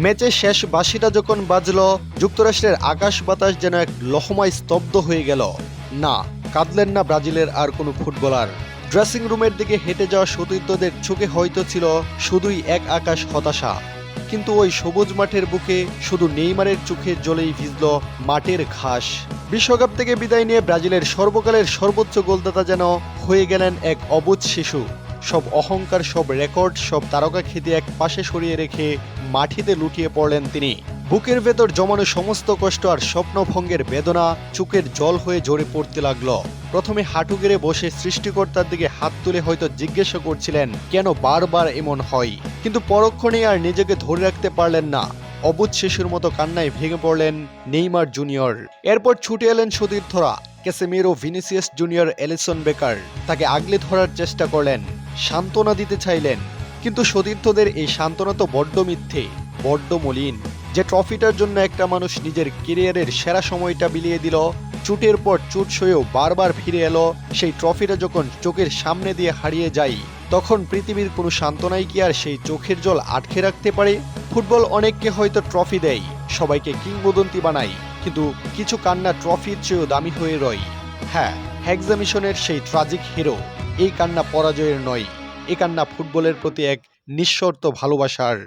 ম্যাচের শেষ বাঁশিটা যখন বাজল, যুক্তরাষ্ট্রের আকাশ বাতাস যেন এক লহমায় স্তব্ধ হয়ে গেল। না, কাঁদলেন না ব্রাজিলের আর কোনো ফুটবলার। ড্রেসিং রুমের দিকে হেঁটে যাওয়া সতীর্থদের চোখে হয়তো ছিল শুধুই এক আকাশ হতাশা। কিন্তু ওই সবুজ মাঠের বুকে শুধু নেইমারের চোখে জলেই ভিজল মাঠের ঘাস। বিশ্বকাপ থেকে বিদায় নিয়ে ব্রাজিলের সর্বকালের সর্বোচ্চ গোলদাতা যেন হয়ে গেলেন এক অবুঝ শিশু। সব অহংকার, সব রেকর্ড, সব তারকা খ্যাতি এক পাশে সরিয়ে রেখে মাটিতে লুটিয়ে পড়লেন তিনি। বুকের ভেতর জমানো সমস্ত কষ্ট আর স্বপ্নভঙ্গের বেদনা চোখের জল হয়ে ঝরে পড়তে লাগলো। প্রথমে হাঁটু গেড়ে বসে সৃষ্টিকর্তার দিকে হাত তুলে হয়তো জিজ্ঞাসা করছিলেন কেন বারবার এমন হয়, কিন্তু পরক্ষণেই আর নিজেকে ধরে রাখতে পারলেন না। অবুঝ শিশুর মতো কান্নায় ভেঙে পড়লেন নেইমার জুনিয়র। এরপর ছুটে এলেন সতীর্থরা, Casemiro, Vinicius Junior, Alisson Becker. তাকে আগলে ধরার চেষ্টা করলেন, সান্ত্বনা দিতে চাইলেন, কিন্তু সতীর্থদের এই সান্ত্বনা তো বড্ড মিথ্যে, বড্ড মলিন। যে ট্রফিটার জন্য একটা মানুষ নিজের ক্যারিয়ারের সেরা সময়টা বিলিয়ে দিল, চুটের পর চুট সয়েও বারবার ফিরে এলো, সেই ট্রফিটা যখন চোখের সামনে দিয়ে হারিয়ে যায়, তখন পৃথিবীর কোনো সান্ত্বনাই কি আর সেই চোখের জল আটকে রাখতে পারে? ফুটবল অনেককে হয়তো ট্রফি দেয়, সবাইকে কিংবদন্তি বানায়, কিন্তু কিছু কান্না ট্রফির চেয়েও দামি হয়ে রয়। হ্যাঁ, হেক্সা মিশনের সেই ট্রাজিক হিরো। এই কান্না পরাজয়ের নয়, এই কান্না ফুটবলের প্রতি এক নিঃশর্ত ভালোবাসার।